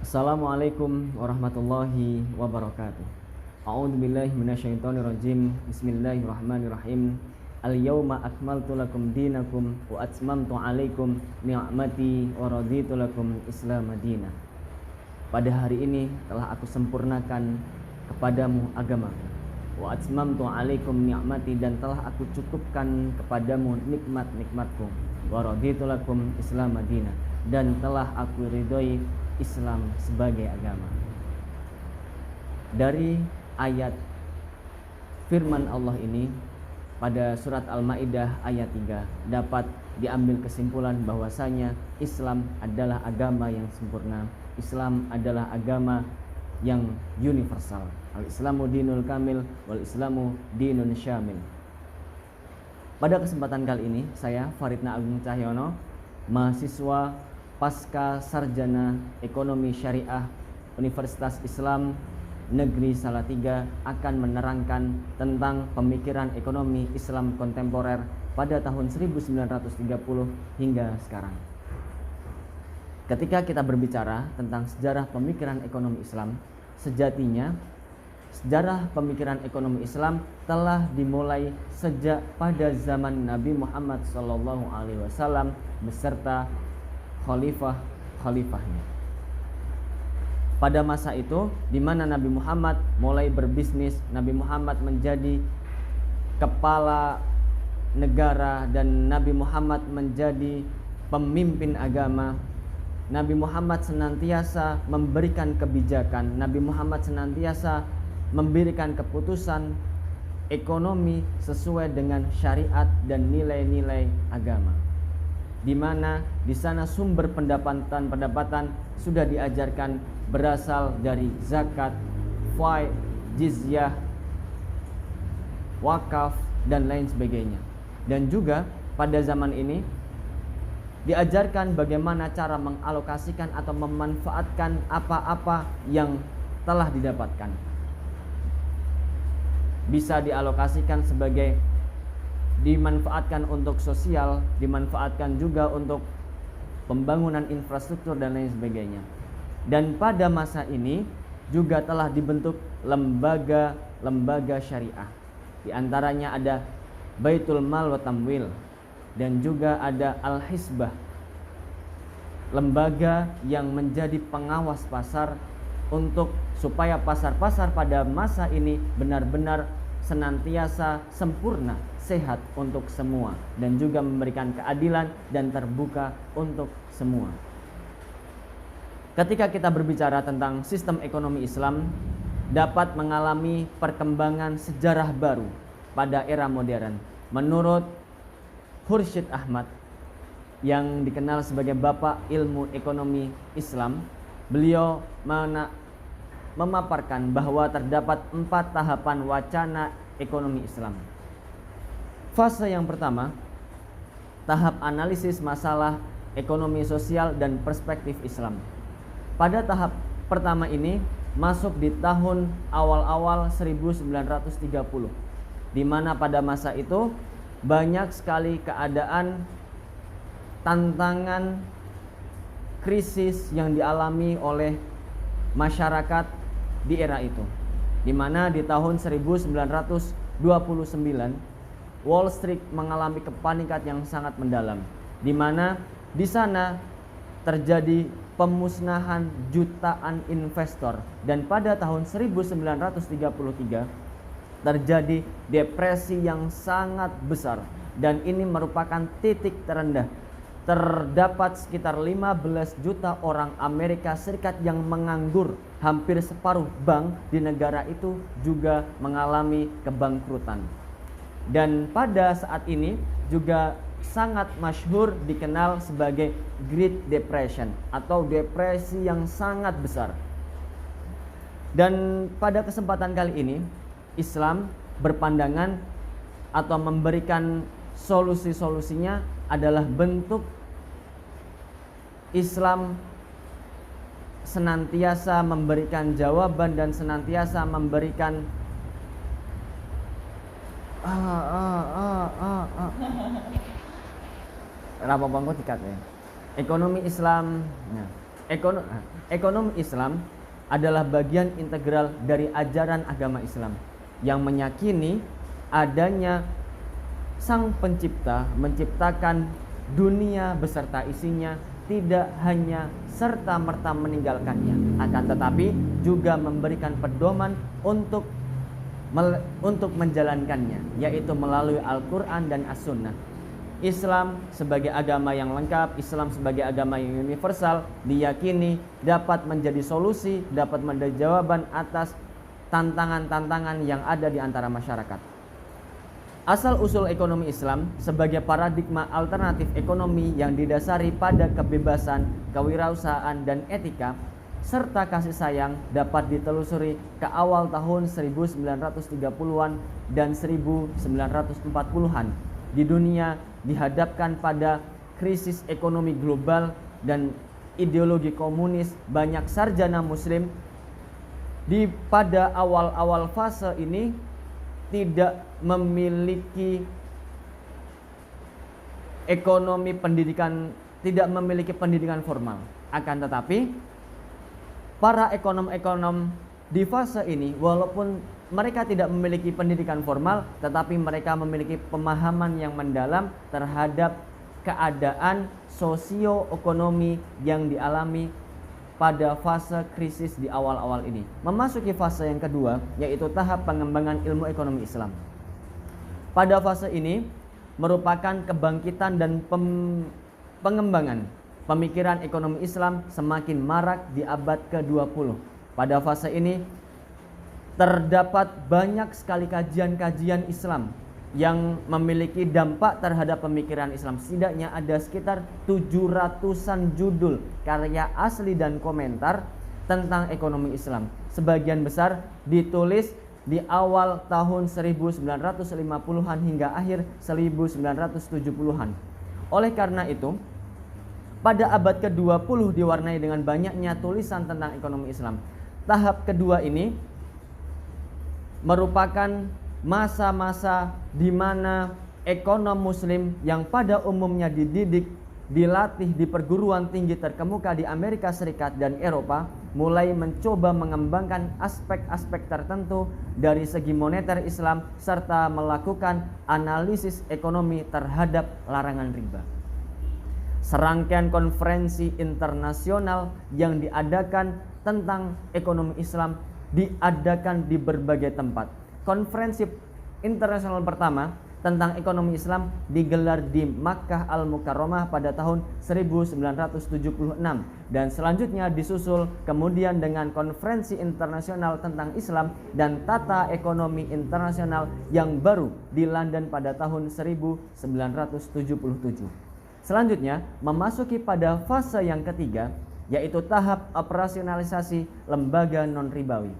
Assalamualaikum warahmatullahi wabarakatuh. A'udzubillahi minasyaitonirrajim. Bismillahirrahmanirrahim. Al-yawma akmaltu lakum dinakum wa atmamtu 'alaikum ni'mati wa raditu lakum Islam madinah. Pada hari ini telah aku sempurnakan kepadamu agamamu. Wa atmamtu 'alaikum ni'mati, dan telah aku cukupkan kepadamu nikmat-nikmatku. Wa raditu lakum Islam madinah, dan telah aku ridhoi Islam sebagai agama. Dari ayat firman Allah ini pada surat Al-Maidah ayat 3 dapat diambil kesimpulan bahwasanya Islam adalah agama yang sempurna. Islam adalah agama yang universal. Al-Islamu dinul kamil wal Islamu dinun syamil. Pada kesempatan kali ini saya Faridna Agung Cahyono, mahasiswa Pasca Sarjana Ekonomi Syariah Universitas Islam Negeri Salatiga, akan menerangkan tentang pemikiran ekonomi Islam kontemporer pada tahun 1930 hingga sekarang. Ketika kita berbicara tentang sejarah pemikiran ekonomi Islam, sejatinya sejarah pemikiran ekonomi Islam telah dimulai sejak pada zaman Nabi Muhammad SAW beserta khalifahnya. Pada masa itu di mana Nabi Muhammad mulai berbisnis, Nabi Muhammad menjadi kepala negara dan Nabi Muhammad menjadi pemimpin agama. Nabi Muhammad senantiasa memberikan kebijakan, Nabi Muhammad senantiasa memberikan keputusan ekonomi sesuai dengan syariat dan nilai-nilai agama, di mana di sana sumber pendapatan sudah diajarkan berasal dari zakat, fai, jizyah, wakaf, dan lain sebagainya. Dan juga pada zaman ini diajarkan bagaimana cara mengalokasikan atau memanfaatkan apa-apa yang telah didapatkan. Bisa dialokasikan sebagai dimanfaatkan untuk sosial, dimanfaatkan juga untuk pembangunan infrastruktur dan lain sebagainya. Dan pada masa ini juga telah dibentuk lembaga-lembaga syariah. Di antaranya ada Baitul Mal wa Tamwil, dan juga ada Al-Hisbah, lembaga yang menjadi pengawas pasar untuk supaya pasar-pasar pada masa ini benar-benar senantiasa sempurna, sehat untuk semua, dan juga memberikan keadilan dan terbuka untuk semua. Ketika kita berbicara tentang sistem ekonomi Islam, dapat mengalami perkembangan sejarah baru pada era modern. Menurut Khursyid Ahmad, yang dikenal sebagai Bapak Ilmu Ekonomi Islam, beliau memaparkan bahwa terdapat 4 tahapan wacana ekonomi Islam. Fase yang pertama, tahap analisis masalah ekonomi sosial dan perspektif Islam. Pada tahap pertama ini masuk di tahun awal-awal 1930, di mana pada masa itu banyak sekali keadaan tantangan krisis yang dialami oleh masyarakat di era itu, di mana di tahun 1929 Wall Street mengalami kepanikan yang sangat mendalam, di mana di sana terjadi pemusnahan jutaan investor, dan pada tahun 1933 terjadi depresi yang sangat besar, dan ini merupakan titik terendah. Terdapat sekitar 15 juta orang Amerika Serikat yang menganggur. Hampir separuh bank di negara itu juga mengalami kebangkrutan. Dan pada saat ini juga sangat masyhur dikenal sebagai Great Depression atau depresi yang sangat besar. Dan pada kesempatan kali ini Islam berpandangan atau memberikan solusi-solusinya adalah bentuk Islam senantiasa memberikan jawaban dan senantiasa memberikan Kenapa bangku dikat ya? Ekonomi Islam. Nah, Ekonomi Islam adalah bagian integral dari ajaran agama Islam yang meyakini adanya Sang Pencipta menciptakan dunia beserta isinya, tidak hanya serta-merta meninggalkannya, akan tetapi juga memberikan pedoman untuk menjalankannya, yaitu melalui Al-Quran dan As-Sunnah. Islam sebagai agama yang lengkap, Islam sebagai agama yang universal, diyakini dapat menjadi solusi, dapat menjadi jawaban atas tantangan-tantangan yang ada di antara masyarakat. Asal-usul ekonomi Islam sebagai paradigma alternatif ekonomi yang didasari pada kebebasan, kewirausahaan, dan etika, serta kasih sayang dapat ditelusuri ke awal tahun 1930-an dan 1940-an. Di dunia dihadapkan pada krisis ekonomi global dan ideologi komunis, banyak sarjana muslim pada awal-awal fase ini tidak memiliki pendidikan formal. Akan tetapi para ekonom-ekonom di fase ini, walaupun mereka tidak memiliki pendidikan formal, tetapi mereka memiliki pemahaman yang mendalam terhadap keadaan sosioekonomi yang dialami pada fase krisis di awal-awal ini. Memasuki fase yang kedua, yaitu tahap pengembangan ilmu ekonomi Islam. Pada fase ini merupakan kebangkitan dan pengembangan pemikiran ekonomi Islam semakin marak di abad ke-20. Pada fase ini terdapat banyak sekali kajian-kajian Islam yang memiliki dampak terhadap pemikiran Islam. Setidaknya ada sekitar 700-an judul karya asli dan komentar tentang ekonomi Islam. Sebagian besar ditulis di awal tahun 1950-an hingga akhir 1970-an. Oleh karena itu, pada abad ke-20 diwarnai dengan banyaknya tulisan tentang ekonomi Islam. Tahap kedua ini merupakan masa-masa di mana ekonom muslim yang pada umumnya dididik, dilatih di perguruan tinggi terkemuka di Amerika Serikat dan Eropa mulai mencoba mengembangkan aspek-aspek tertentu dari segi moneter Islam serta melakukan analisis ekonomi terhadap larangan riba. Serangkaian konferensi internasional yang diadakan tentang ekonomi Islam diadakan di berbagai tempat. Konferensi internasional pertama tentang ekonomi Islam digelar di Makkah Al-Mukarramah pada tahun 1976 dan selanjutnya disusul kemudian dengan konferensi internasional tentang Islam dan tata ekonomi internasional yang baru di London pada tahun 1977. Selanjutnya memasuki pada fase yang ketiga, yaitu tahap operasionalisasi lembaga non-ribawi.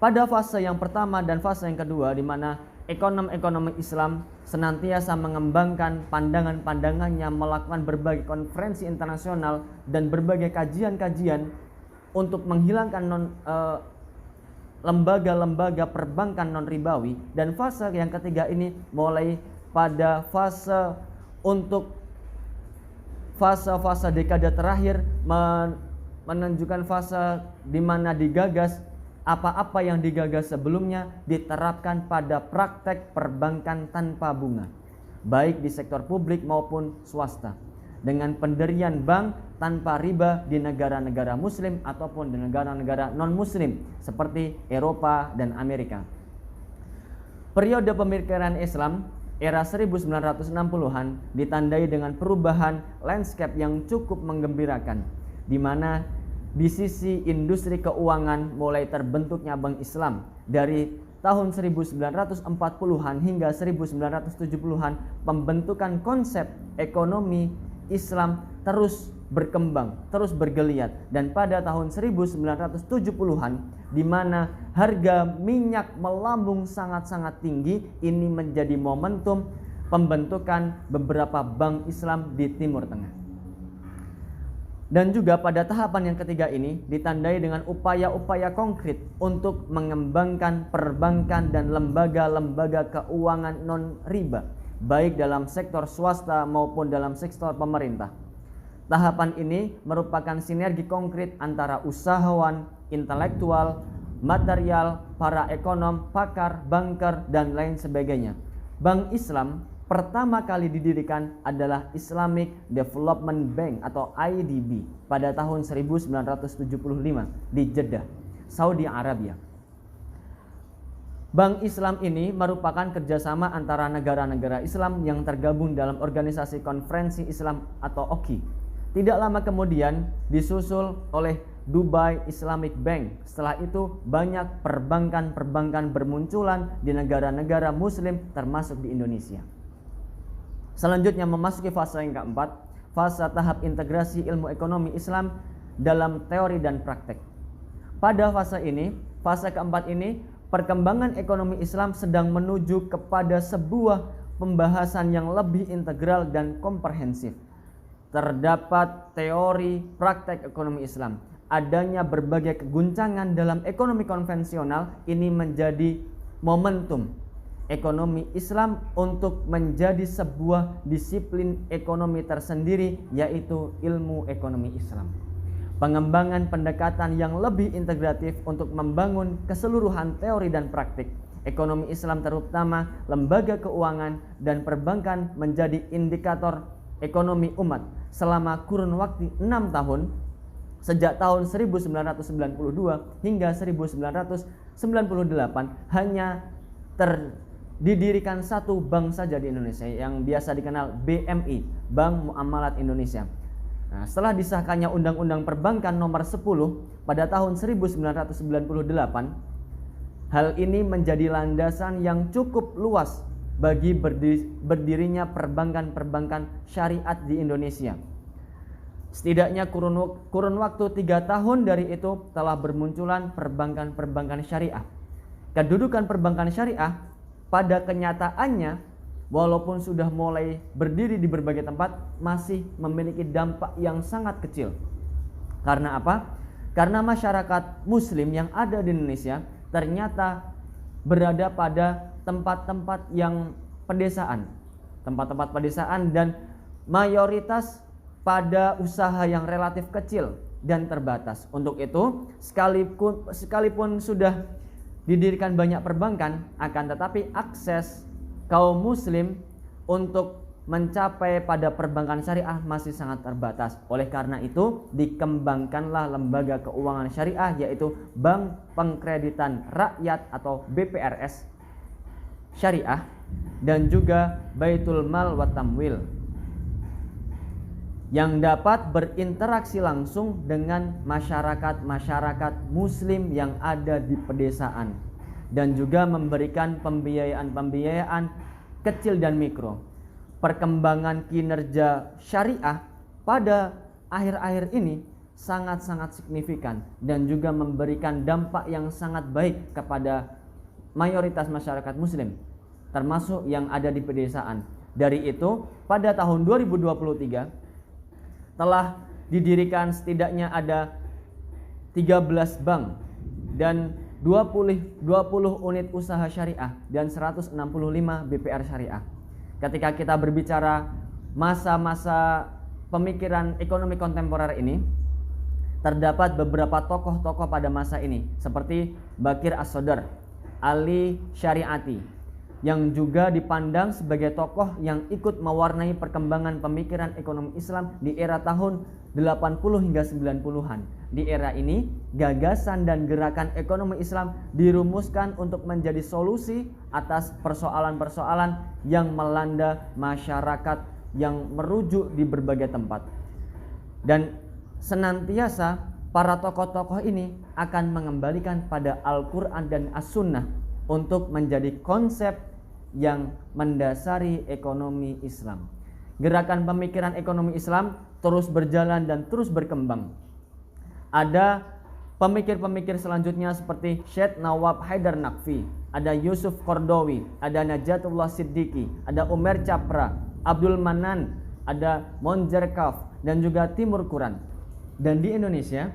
Pada fase yang pertama dan fase yang kedua, di mana ekonom-ekonom Islam senantiasa mengembangkan pandangan-pandangannya, melakukan berbagai konferensi internasional dan berbagai kajian-kajian untuk menghilangkan lembaga-lembaga perbankan non-ribawi. Dan fase yang ketiga ini mulai pada fase dekade terakhir, menunjukkan fase di mana digagas apa-apa yang digagas sebelumnya diterapkan pada praktek perbankan tanpa bunga, baik di sektor publik maupun swasta, dengan pendirian bank tanpa riba di negara-negara muslim ataupun di negara-negara non-muslim seperti Eropa dan Amerika. Periode pemikiran Islam era 1960-an ditandai dengan perubahan landscape yang cukup menggembirakan, di mana di sisi industri keuangan mulai terbentuknya Bank Islam. Dari tahun 1940-an hingga 1970-an pembentukan konsep ekonomi Islam terus berkembang, terus bergeliat, dan pada tahun 1970-an di mana harga minyak melambung sangat-sangat tinggi, ini menjadi momentum pembentukan beberapa bank Islam di Timur Tengah. Dan juga pada tahapan yang ketiga ini ditandai dengan upaya-upaya konkret untuk mengembangkan perbankan dan lembaga-lembaga keuangan non-riba, baik dalam sektor swasta maupun dalam sektor pemerintah. Tahapan ini merupakan sinergi konkret antara usahawan, intelektual, material, para ekonom, pakar, banker, dan lain sebagainya. Bank Islam pertama kali didirikan adalah Islamic Development Bank atau IDB pada tahun 1975 di Jeddah, Saudi Arabia. Bank Islam ini merupakan kerjasama antara negara-negara Islam yang tergabung dalam Organisasi Konferensi Islam atau OKI. Tidak lama kemudian disusul oleh Dubai Islamic Bank. Setelah itu banyak perbankan-perbankan bermunculan di negara-negara Muslim termasuk di Indonesia. Selanjutnya memasuki fase yang keempat, fase tahap integrasi ilmu ekonomi Islam dalam teori dan praktek. Pada fase keempat ini, perkembangan ekonomi Islam sedang menuju kepada sebuah pembahasan yang lebih integral dan komprehensif. Terdapat teori praktek ekonomi Islam. Adanya berbagai keguncangan dalam ekonomi konvensional ini menjadi momentum ekonomi Islam untuk menjadi sebuah disiplin ekonomi tersendiri, yaitu ilmu ekonomi Islam. Pengembangan pendekatan yang lebih integratif untuk membangun keseluruhan teori dan praktik ekonomi Islam, terutama lembaga keuangan dan perbankan, menjadi indikator ekonomi umat selama kurun waktu 6 tahun, sejak tahun 1992 hingga 1998 hanya didirikan satu bank saja di Indonesia yang biasa dikenal BMI, Bank Muamalat Indonesia. Nah, setelah disahkannya Undang-Undang Perbankan nomor 10 pada tahun 1998, hal ini menjadi landasan yang cukup luas bagi berdirinya perbankan-perbankan syariat di Indonesia. Setidaknya kurun waktu 3 tahun dari itu telah bermunculan perbankan-perbankan syariah. Kedudukan perbankan syariah pada kenyataannya, walaupun sudah mulai berdiri di berbagai tempat, masih memiliki dampak yang sangat kecil. Karena apa? Karena masyarakat Muslim yang ada di Indonesia ternyata berada pada tempat-tempat yang pedesaan, dan mayoritas pada usaha yang relatif kecil dan terbatas. Untuk itu, sekalipun sudah didirikan banyak perbankan, akan tetapi akses kaum muslim untuk mencapai pada perbankan syariah masih sangat terbatas. Oleh karena itu, dikembangkanlah lembaga keuangan syariah, yaitu Bank Pengkreditan Rakyat atau BPRS Syariah, dan juga Baitul Mal wa Tamwil, yang dapat berinteraksi langsung dengan masyarakat muslim yang ada di pedesaan, dan juga memberikan pembiayaan kecil dan mikro. Perkembangan kinerja syariah pada akhir-akhir ini sangat-sangat signifikan dan juga memberikan dampak yang sangat baik kepada mayoritas masyarakat muslim, termasuk yang ada di pedesaan. Dari itu, pada tahun 2023 telah didirikan setidaknya ada 13 bank dan 20 unit usaha syariah dan 165 BPR syariah. Ketika kita berbicara masa-masa pemikiran ekonomi kontemporer ini, terdapat beberapa tokoh-tokoh pada masa ini seperti Bakir As-Sodar, Ali Syariati, yang juga dipandang sebagai tokoh yang ikut mewarnai perkembangan pemikiran ekonomi Islam di era tahun 80 hingga 90-an. Di era ini, gagasan dan gerakan ekonomi Islam dirumuskan untuk menjadi solusi atas persoalan-persoalan yang melanda masyarakat yang merujuk di berbagai tempat. Dan senantiasa para tokoh-tokoh ini akan mengembalikan pada Al-Quran dan As-Sunnah untuk menjadi konsep yang mendasari ekonomi Islam. Gerakan pemikiran ekonomi Islam terus berjalan dan terus berkembang. Ada pemikir-pemikir selanjutnya seperti Syekh Nawab Haidar Naqfi, ada Yusuf Qardawi, ada Najatullah Siddiqi, ada Umar Capra, Abdul Manan, ada Monzer Kaf, dan juga Timur Quran. Dan di Indonesia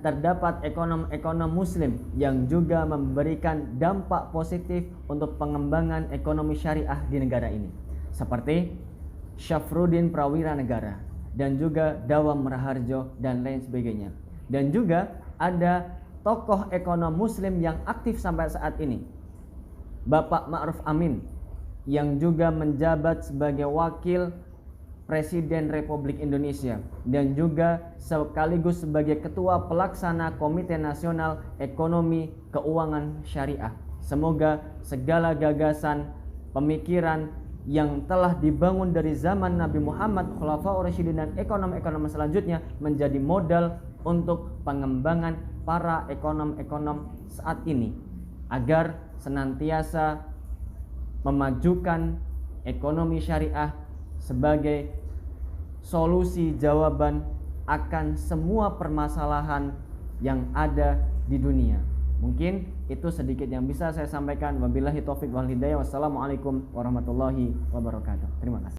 terdapat ekonom-ekonom muslim yang juga memberikan dampak positif untuk pengembangan ekonomi syariah di negara ini, seperti Syafruddin Prawira Negara, dan juga Dawam Raharjo dan lain sebagainya. Dan juga ada tokoh ekonom muslim yang aktif sampai saat ini, Bapak Ma'ruf Amin, yang juga menjabat sebagai wakil Presiden Republik Indonesia dan juga sekaligus sebagai Ketua Pelaksana Komite Nasional Ekonomi Keuangan Syariah. Semoga segala gagasan, pemikiran yang telah dibangun dari zaman Nabi Muhammad, Khulafaur Rasyidin dan ekonom-ekonom selanjutnya menjadi modal untuk pengembangan para ekonom-ekonom saat ini agar senantiasa memajukan ekonomi syariah sebagai solusi jawaban akan semua permasalahan yang ada di dunia. Mungkin itu sedikit yang bisa saya sampaikan. Wabillahi taufiq wal hidayah. Wassalamualaikum warahmatullahi wabarakatuh. Terima kasih.